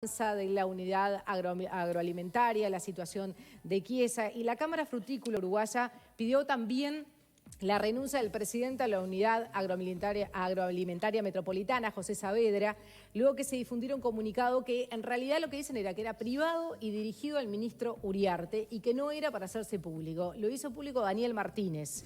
De la unidad agroalimentaria, la situación de Chiesa, y la Cámara Frutícola Uruguaya pidió también la renuncia del presidente de la unidad agroalimentaria metropolitana, José Saavedra, luego que se difundiera un comunicado que en realidad lo que dicen era que era privado y dirigido al ministro Uriarte y que no era para hacerse público. Lo hizo público Daniel Martínez.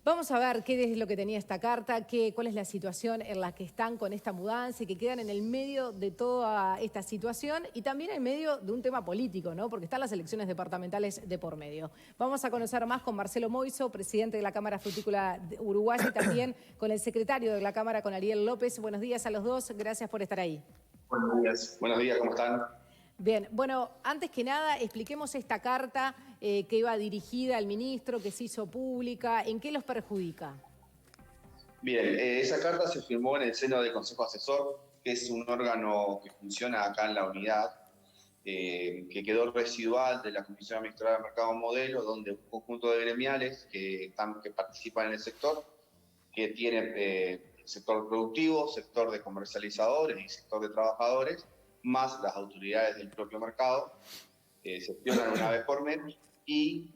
Vamos a ver qué es lo que tenía esta carta, cuál es la situación en la que están con esta mudanza y que quedan en el medio de toda esta situación y también en medio de un tema político, ¿no? Porque están las elecciones departamentales de por medio. Vamos a conocer más con Marcelo Moiso, presidente de la Cámara Frutícola Uruguaya, y también con el secretario de la Cámara, con Ariel López. Buenos días a los dos, gracias por estar ahí. Buenos días, ¿cómo están? Bien, bueno, antes que nada, expliquemos esta carta que iba dirigida al ministro, que se hizo pública. ¿En qué los perjudica? Bien, esa carta se firmó en el seno del Consejo Asesor, que es un órgano que funciona acá en la unidad, que quedó residual de la Comisión Administradora del Mercado Modelo, donde un conjunto de gremiales que participan en el sector, que tiene sector productivo, sector de comercializadores y sector de trabajadores, más las autoridades del propio mercado, se sesionan una vez por mes y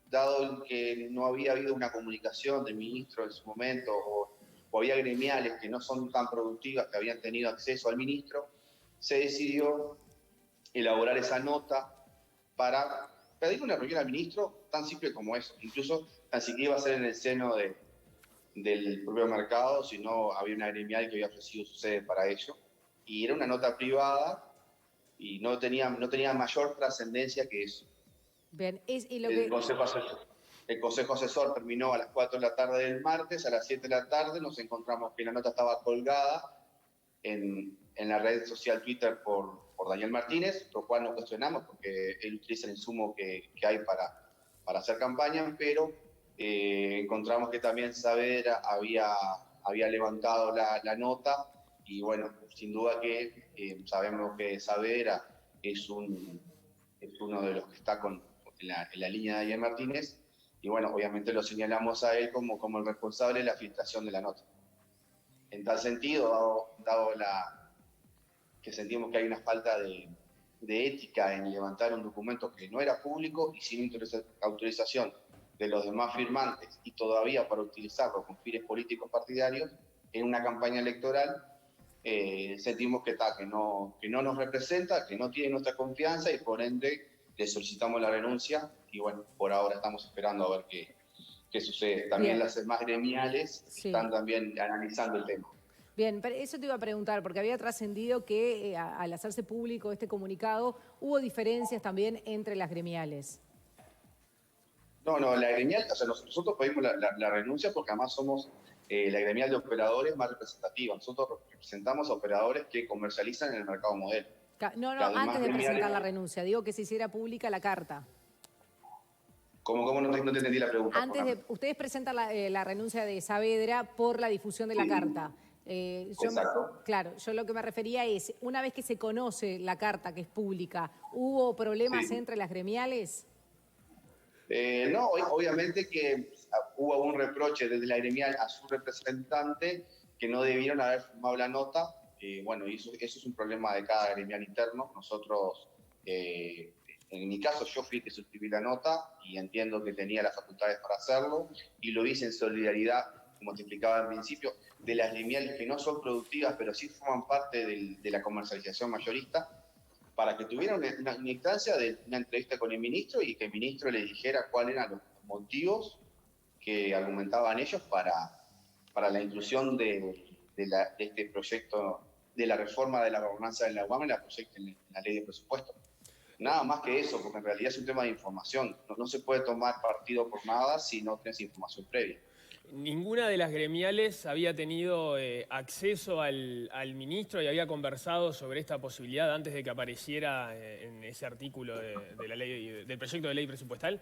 dado que no había habido una comunicación del ministro en su momento o había gremiales que no son tan productivas que habían tenido acceso al ministro, se decidió elaborar esa nota para pedir una reunión al ministro tan simple como eso. Incluso tan siquiera iba a ser en el seno del propio mercado, sino había una gremial que había ofrecido su sede para ello. Y era una nota privada y no tenía mayor trascendencia que eso. Bien, El Consejo Asesor terminó a las 4 de la tarde del martes, a las 7 de la tarde nos encontramos que la nota estaba colgada en la red social Twitter por Daniel Martínez, lo cual no cuestionamos porque él utiliza el insumo que hay para hacer campaña, pero encontramos que también Saavedra había levantado la nota y bueno, sin duda que sabemos que Saavedra es uno de los que está en la línea de Daniel Martínez y bueno, obviamente lo señalamos a él como el responsable de la filtración de la nota. En tal sentido, dado que sentimos que hay una falta de ética en levantar un documento que no era público y sin autorización de los demás firmantes y todavía para utilizarlo con fines políticos partidarios en una campaña electoral, sentimos que no nos representa, que no tiene nuestra confianza y por ende le solicitamos la renuncia y bueno, por ahora estamos esperando a ver qué sucede. También las demás gremiales están también analizando el tema. Bien, pero eso te iba a preguntar, porque había trascendido que al hacerse público este comunicado hubo diferencias también entre las gremiales. No, la gremial, o sea, nosotros pedimos la renuncia porque además somos la gremial de operadores más representativa. Nosotros representamos a operadores que comercializan en el mercado modelo. No, antes de presentar la renuncia, digo que se hiciera pública la carta. ¿Cómo no te entendí la pregunta? Ustedes presentan la renuncia de Saavedra por la difusión de la carta. Exacto. Claro, yo lo que me refería es, una vez que se conoce la carta que es pública, ¿hubo problemas entre las gremiales? No, obviamente que hubo un reproche desde la gremial a su representante que no debieron haber firmado la nota. Bueno, eso es un problema de cada gremial interno. Nosotros, en mi caso, yo fui el que suscribí la nota y entiendo que tenía las facultades para hacerlo y lo hice en solidaridad, como te explicaba al principio, de las gremiales que no son productivas, pero sí forman parte de la comercialización mayorista, para que tuvieran una instancia de una entrevista con el ministro y que el ministro le dijera cuáles eran los motivos que argumentaban ellos para la inclusión de este proyecto, de la reforma de la gobernanza de la UAM en la ley de presupuesto. Nada más que eso, porque en realidad es un tema de información. No se puede tomar partido por nada si no tienes información previa. Ninguna de las gremiales había tenido acceso al ministro y había conversado sobre esta posibilidad antes de que apareciera en ese artículo de la ley, del proyecto de ley presupuestal.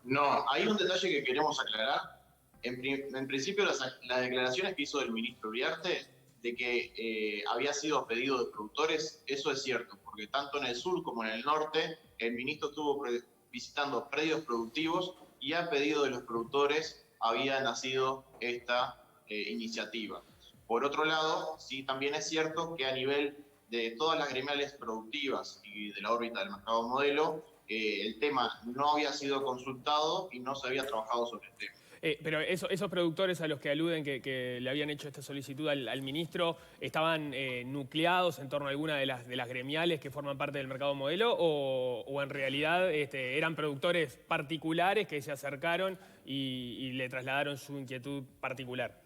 No, hay un detalle que queremos aclarar. En principio, las declaraciones que hizo el ministro Uriarte de que había sido pedido de productores, eso es cierto, porque tanto en el sur como en el norte, el ministro estuvo visitando predios productivos y a pedido de los productores había nacido esta iniciativa. Por otro lado, sí también es cierto que a nivel de todas las gremiales productivas y de la órbita del mercado modelo, el tema no había sido consultado y no se había trabajado sobre el tema. Pero esos productores a los que aluden que le habían hecho esta solicitud al ministro, ¿estaban nucleados en torno a alguna de las gremiales que forman parte del mercado modelo o en realidad eran productores particulares que se acercaron y le trasladaron su inquietud particular?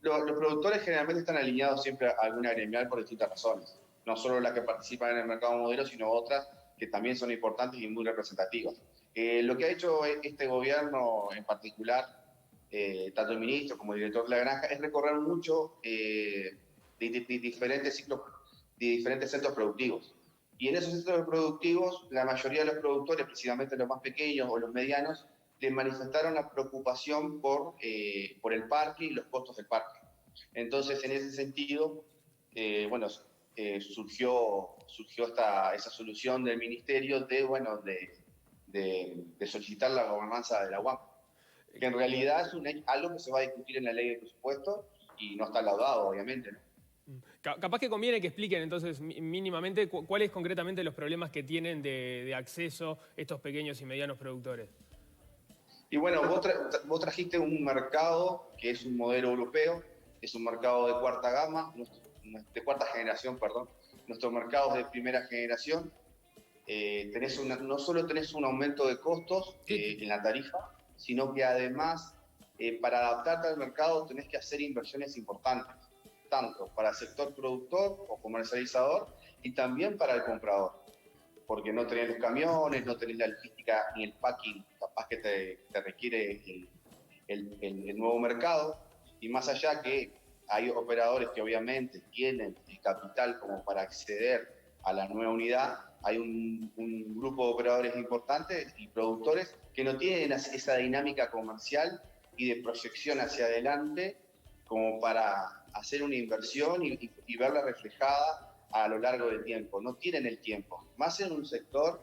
Los productores generalmente están alineados siempre a alguna gremial por distintas razones. No solo las que participan en el mercado modelo, sino otras que también son importantes y muy representativas. Lo que ha hecho este gobierno en particular, tanto el ministro como el director de la granja, es recorrer mucho de diferentes centros productivos. Y en esos centros productivos, la mayoría de los productores, precisamente los más pequeños o los medianos, les manifestaron la preocupación por el parque y los costos del parque. Entonces, en ese sentido, surgió esa solución del ministerio de solicitar la gobernanza de la UAM, que en realidad es algo que se va a discutir en la ley de presupuesto y no está laudado, obviamente, ¿no? Capaz que conviene que expliquen entonces mínimamente cuáles concretamente los problemas que tienen de acceso estos pequeños y medianos productores. Y bueno, vos trajiste un mercado que es un modelo europeo, es un mercado de cuarta gama, de cuarta generación, perdón. Nuestros mercados de primera generación, no solo tenés un aumento de costos en la tarifa, sino que además, para adaptarte al mercado tenés que hacer inversiones importantes, tanto para el sector productor o comercializador y también para el comprador. Porque no tenés los camiones, no tenés la logística ni el packing capaz que te requiere el nuevo mercado. Y más allá que hay operadores que obviamente tienen el capital como para acceder a la nueva unidad, hay un grupo de operadores importantes y productores que no tienen esa dinámica comercial y de proyección hacia adelante como para hacer una inversión y verla reflejada a lo largo del tiempo. No tienen el tiempo, más en un sector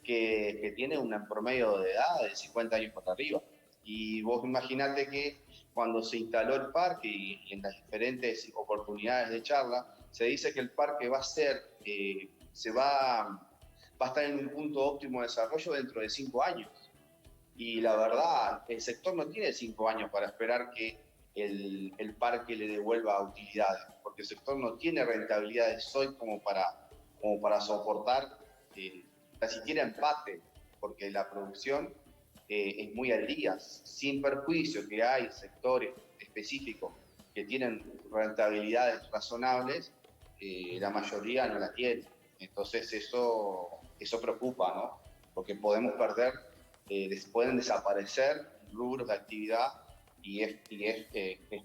que tiene un promedio de edad de 50 años para arriba. Y vos imaginate que cuando se instaló el parque y en las diferentes oportunidades de charla, se dice que el parque va a estar en un punto óptimo de desarrollo dentro de 5 años. Y la verdad, el sector no tiene 5 años para esperar que el parque le devuelva utilidades, porque el sector no tiene rentabilidades hoy como para soportar ni siquiera empate, porque la producción es muy al día, sin perjuicio que hay sectores específicos que tienen rentabilidades razonables, la mayoría no la tiene. Entonces eso preocupa, ¿no? Porque podemos perder, pueden desaparecer rubros de actividad y es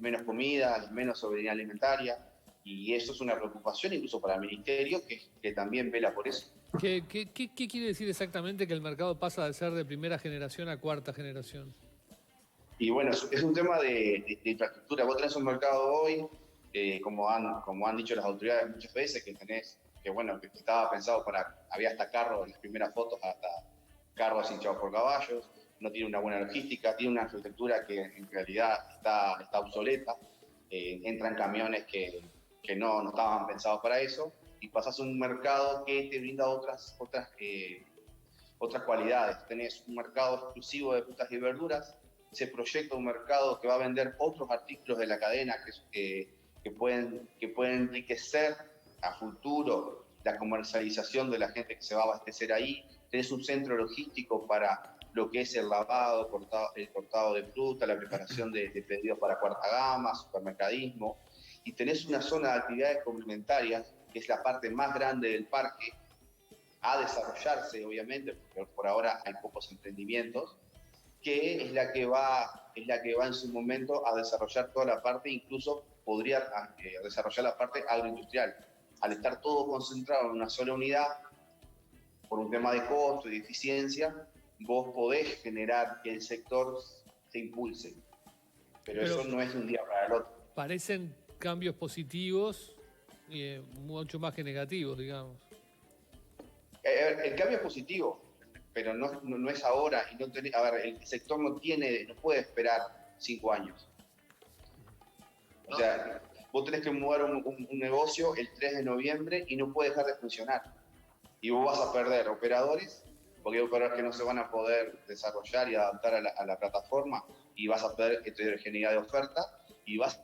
menos comida, es menos soberanía alimentaria, y eso es una preocupación incluso para el ministerio que también vela por eso. ¿Qué quiere decir exactamente que el mercado pasa de ser de primera generación a cuarta generación? Y bueno, es un tema de infraestructura. Vos tenés un mercado hoy, como han dicho las autoridades muchas veces, que estaba pensado había hasta carros, en las primeras fotos, hasta carros hinchados por caballos, no tiene una buena logística, tiene una infraestructura que en realidad está obsoleta, entran camiones que no estaban pensados para eso, y pasas a un mercado que te brinda otras cualidades. Tenés un mercado exclusivo de frutas y verduras, se proyecta un mercado que va a vender otros artículos de la cadena que pueden enriquecer a futuro la comercialización de la gente que se va a abastecer ahí. Tenés un centro logístico para lo que es el lavado, el cortado de fruta, la preparación de pedidos para cuarta gama, supermercadismo, y tenés una zona de actividades complementarias, que es la parte más grande del parque, a desarrollarse, obviamente, porque por ahora hay pocos emprendimientos, que es la que va en su momento a desarrollar toda la parte, incluso podría desarrollar la parte agroindustrial. Al estar todo concentrado en una sola unidad, por un tema de costo y de eficiencia, vos podés generar que el sector se impulse. Pero eso no es de un día para el otro. Parecen cambios positivos, mucho más que negativos, digamos. El cambio es positivo, pero no es ahora. El sector no puede esperar 5 años. O sea, vos tenés que mudar un negocio el 3 de noviembre y no puede dejar de funcionar. Y vos vas a perder operadores, porque hay operadores que no se van a poder desarrollar y adaptar a la plataforma, y vas a perder heterogeneidad de oferta, y vas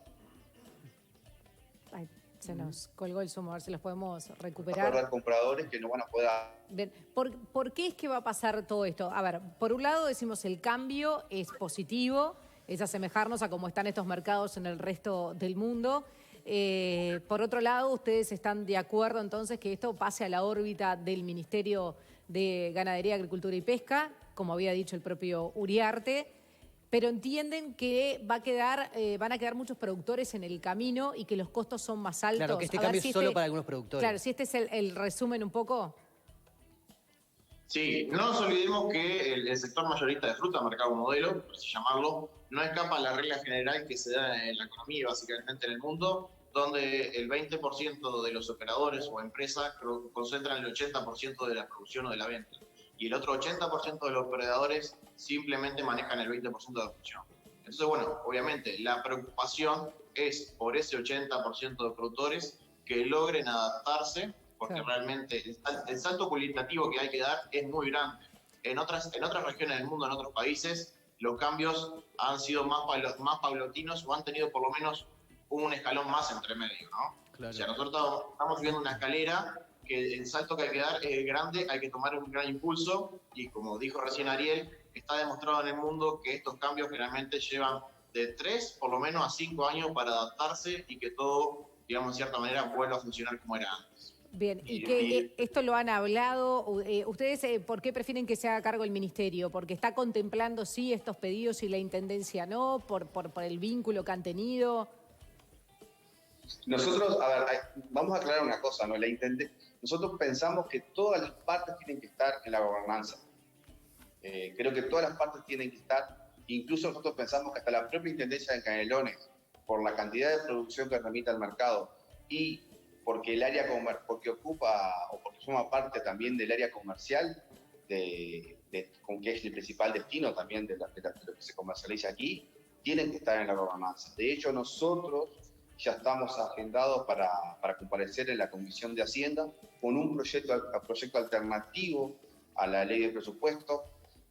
Ay, se nos colgó el Zoom, a ver si los podemos a recuperar. perder compradores que no van a poder... Bien, ¿por qué es que va a pasar todo esto? A ver, por un lado decimos el cambio es positivo, es asemejarnos a cómo están estos mercados en el resto del mundo. Por otro lado, ¿ustedes están de acuerdo entonces que esto pase a la órbita del Ministerio de Ganadería, Agricultura y Pesca, como había dicho el propio Uriarte? Pero entienden que van a quedar muchos productores en el camino y que los costos son más altos. Claro, que este cambio es solo para algunos productores. Claro, si este es el resumen un poco. Sí, no nos olvidemos que el sector mayorista de fruta, mercado modelo, por así llamarlo, no escapa a la regla general que se da en la economía y básicamente en el mundo, donde el 20% de los operadores o empresas concentran el 80% de la producción o de la venta. Y el otro 80% de los operadores simplemente manejan el 20% de la producción. Entonces, bueno, obviamente la preocupación es por ese 80% de productores que logren adaptarse, porque Claro. realmente el salto cualitativo que hay que dar es muy grande. En otras regiones del mundo, en otros países, los cambios han sido más paulatinos o han tenido por lo menos un escalón más entre medio, ¿no? Claro. O sea, nosotros estamos viendo una escalera que el salto que hay que dar es grande, hay que tomar un gran impulso y como dijo recién Ariel, está demostrado en el mundo que estos cambios generalmente llevan de 3 por lo menos a 5 años para adaptarse y que todo, digamos, en cierta manera vuelva a funcionar como era antes. Bien, y que esto lo han hablado. ¿Ustedes por qué prefieren que se haga cargo el Ministerio? ¿Porque está contemplando sí estos pedidos y la Intendencia no? ¿Por el vínculo que han tenido? Nosotros, a ver, vamos a aclarar una cosa, ¿no? Nosotros pensamos que todas las partes tienen que estar en la gobernanza. Creo que todas las partes tienen que estar, incluso nosotros pensamos que hasta la propia Intendencia de Canelones, por la cantidad de producción que remite al mercado y porque el área porque ocupa o porque forma parte también del área comercial, con que es el principal destino también de lo que se comercializa aquí, tienen que estar en la gobernanza. De hecho, nosotros ya estamos agendados para comparecer en la Comisión de Hacienda con un proyecto alternativo a la ley de presupuesto.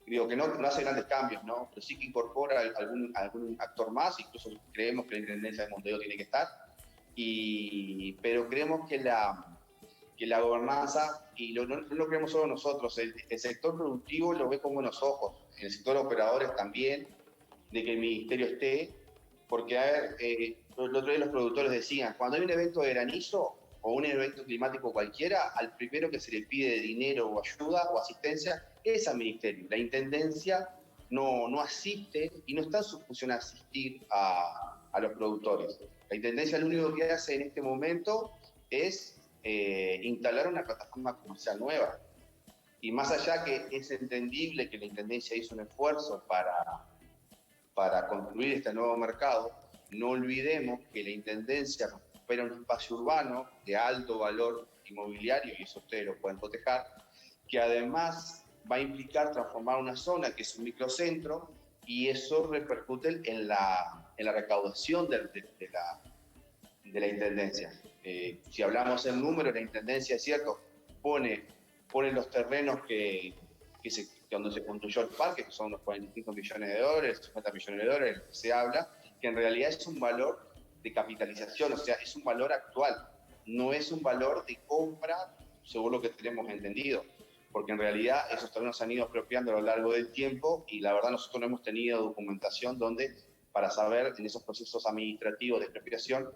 Digo que no hace grandes cambios, ¿no? Pero sí que incorpora algún actor más, incluso creemos que la Intendencia de Montevideo tiene que estar, pero creemos que la gobernanza, y no lo creemos solo nosotros, el sector productivo lo ve con buenos ojos, el sector de operadores también, de que el ministerio esté, porque a ver, el otro día los productores decían, cuando hay un evento de granizo o un evento climático cualquiera, al primero que se le pide dinero o ayuda o asistencia es al ministerio. La intendencia no asiste y no está en su función asistir a los productores. La intendencia lo único que hace en este momento es instalar una plataforma comercial nueva. Y más allá que es entendible que la intendencia hizo un esfuerzo para construir este nuevo mercado, no olvidemos que la intendencia recupera un espacio urbano de alto valor inmobiliario, y eso ustedes lo pueden cotejar, que además va a implicar transformar una zona que es un microcentro, y eso repercute en la recaudación de la intendencia. Si hablamos en números, la intendencia, es cierto, pone los terrenos donde se construyó el parque, que son los 45 millones de dólares, 50 millones de dólares, se habla, que en realidad es un valor de capitalización, o sea, es un valor actual, no es un valor de compra, según lo que tenemos entendido, porque en realidad esos terrenos se han ido apropiando a lo largo del tiempo y la verdad nosotros no hemos tenido documentación para saber en esos procesos administrativos de expropiación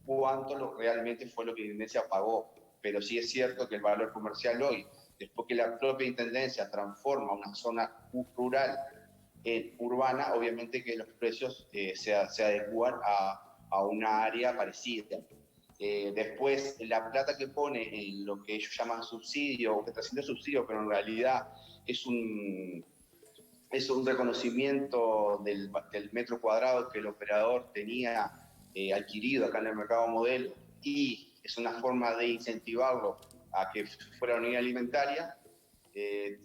cuánto realmente fue lo que la Intendencia pagó, pero sí es cierto que el valor comercial hoy, después que la propia Intendencia transforma una zona rural en urbana, obviamente que los precios se adecúan a una área parecida. Después, la plata que pone en lo que ellos llaman subsidio, o que está haciendo subsidio, pero en realidad es un reconocimiento del metro cuadrado que el operador tenía adquirido acá en el mercado modelo, y es una forma de incentivarlo a que fuera una unidad alimentaria.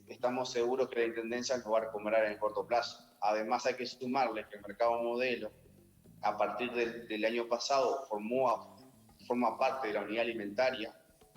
Estamos seguros que la Intendencia lo va a recuperar en el corto plazo. Además, hay que sumarle que el mercado modelo a partir del año pasado forma parte de la unidad alimentaria,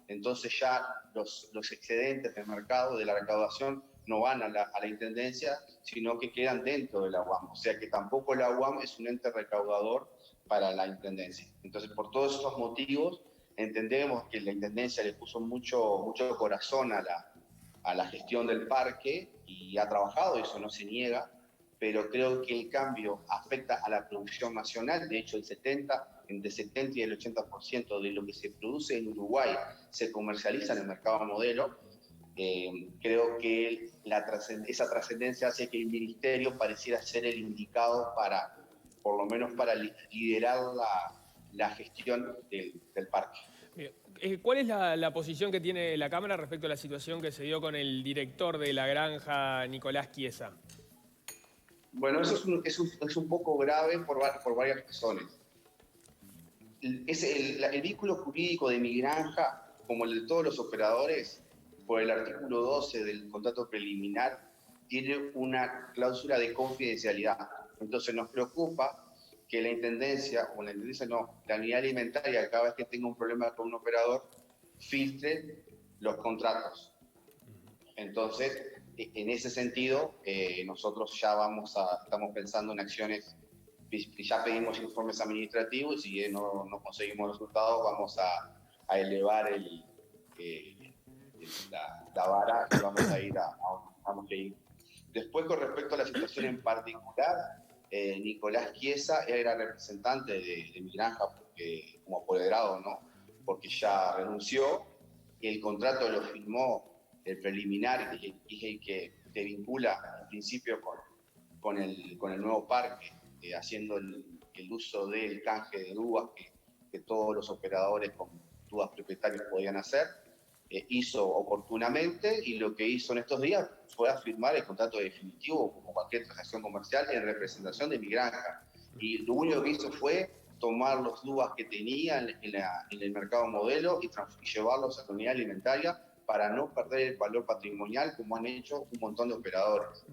entonces ya los excedentes del mercado, de la recaudación, no van a la Intendencia, sino que quedan dentro de la UAM. O sea que tampoco la UAM es un ente recaudador para la Intendencia. Entonces, por todos estos motivos, entendemos que la Intendencia le puso mucho corazón a la gestión del parque y ha trabajado, eso no se niega, pero creo que el cambio afecta a la producción nacional. De hecho, entre 70 y el 80% de lo que se produce en Uruguay se comercializa en el mercado modelo. Creo que esa trascendencia hace que el ministerio pareciera ser el indicado por lo menos para liderar la gestión del parque. ¿Cuál es la posición que tiene la Cámara respecto a la situación que se dio con el director de la granja, Nicolás Chiesa? Bueno, eso es un poco grave por varias razones. El vínculo jurídico de mi granja, como el de todos los operadores, por el artículo 12 del contrato preliminar, tiene una cláusula de confidencialidad. Entonces nos preocupa que la Intendencia, o la unidad alimentaria, cada vez que tenga un problema con un operador, filtre los contratos. Entonces, en ese sentido, nosotros ya estamos pensando en acciones, ya pedimos informes administrativos y si no conseguimos resultados, vamos a elevar la vara y vamos a ir vamos a ir. Después, con respecto a la situación en particular, Nicolás Chiesa era representante de mi granja como apoderado, ¿no? Porque ya renunció, y el contrato lo firmó el preliminar, y que te vincula en principio con el nuevo parque, haciendo el uso del canje de uvas que todos los operadores con uvas propietarios podían hacer. Hizo oportunamente, y lo que hizo en estos días fue firmar el contrato definitivo, como cualquier transacción comercial, en representación de mi granja. Y lo único que hizo fue tomar los uvas que tenía en el mercado modelo y llevarlos a la unidad alimentaria para no perder el valor patrimonial, como han hecho un montón de operadores.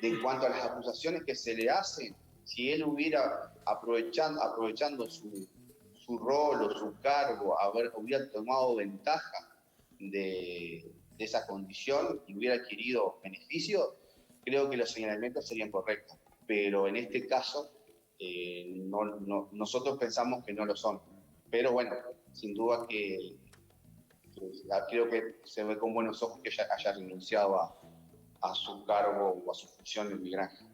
En cuanto a las acusaciones que se le hacen, si él hubiera, aprovechando su rol o su cargo, hubiera tomado ventaja de esa condición y hubiera adquirido beneficios, creo que los señalamientos serían correctos. Pero en este caso, nosotros pensamos que no lo son. Pero bueno, sin duda que creo que se ve con buenos ojos que haya renunciado a su cargo o a su función en mi granja.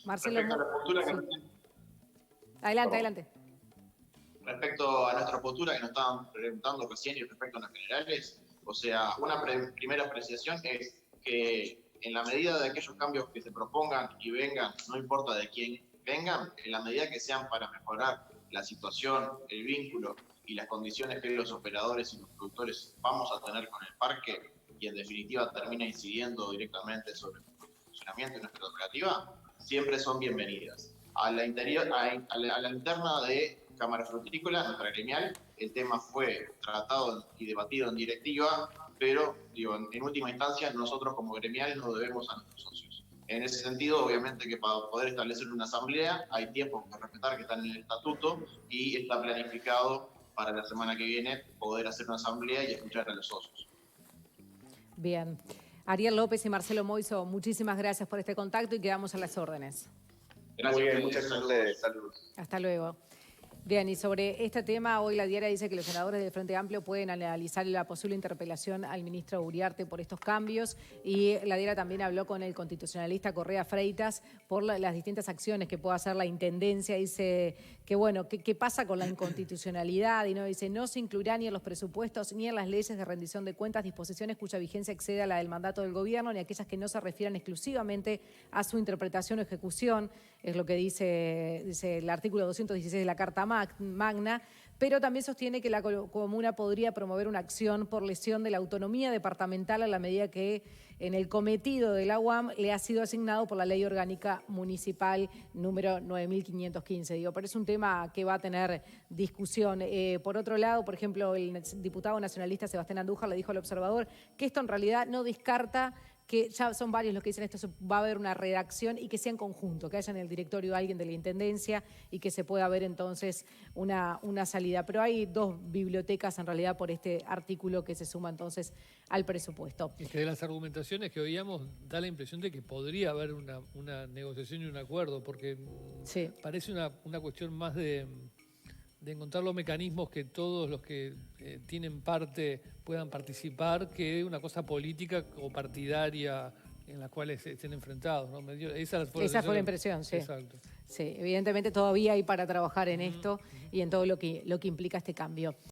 Marcelo, respecto a la postura que adelante. Respecto a nuestra postura que nos estaban preguntando recién y respecto a las generales, o sea, una primera apreciación es que en la medida de aquellos cambios que se propongan y vengan, no importa de quién vengan, en la medida que sean para mejorar la situación, el vínculo y las condiciones que los operadores y los productores vamos a tener con el parque, y en definitiva termina incidiendo directamente sobre el funcionamiento de nuestra operativa, siempre son bienvenidas. A la interna de Cámara Frutícola, nuestra gremial, el tema fue tratado y debatido en directiva, pero en última instancia nosotros como gremial nos debemos a nuestros socios. En ese sentido, obviamente que para poder establecer una asamblea hay tiempos que respetar que están en el estatuto, y está planificado para la semana que viene poder hacer una asamblea y escuchar a los socios. Bien. Ariel López y Marcelo Moiso, muchísimas gracias por este contacto y quedamos a las órdenes. Gracias. Muy bien, muchas gracias. Saludos. Hasta luego. Bien, y sobre este tema, hoy la diaria dice que los senadores del Frente Amplio pueden analizar la posible interpelación al ministro Uriarte por estos cambios, y la diaria también habló con el constitucionalista Correa Freitas por las distintas acciones que pueda hacer la Intendencia. Dice que, bueno, ¿qué pasa con la inconstitucionalidad? Y no dice, no se incluirá ni en los presupuestos ni en las leyes de rendición de cuentas disposiciones cuya vigencia exceda a la del mandato del gobierno, ni aquellas que no se refieran exclusivamente a su interpretación o ejecución. Es lo que dice el artículo 216 de la Carta Magna, pero también sostiene que la comuna podría promover una acción por lesión de la autonomía departamental a la medida que en el cometido de la UAM le ha sido asignado por la Ley Orgánica Municipal número 9515. Pero es un tema que va a tener discusión. Por otro lado, por ejemplo, el diputado nacionalista Sebastián Andújar le dijo al Observador que esto en realidad no descarta que ya son varios los que dicen esto, va a haber una redacción y que sea en conjunto, que haya en el directorio alguien de la Intendencia y que se pueda ver entonces una salida. Pero hay 2 bibliotecas en realidad por este artículo que se suma entonces al presupuesto. Es que de las argumentaciones que oíamos da la impresión de que podría haber una negociación y un acuerdo, porque sí, parece una cuestión más de encontrar los mecanismos que todos los que tienen parte puedan participar, que una cosa política o partidaria en las cuales estén enfrentados, ¿no? Esa fue la impresión, sí. Exacto. Sí, evidentemente todavía hay para trabajar en esto y en todo lo que implica este cambio.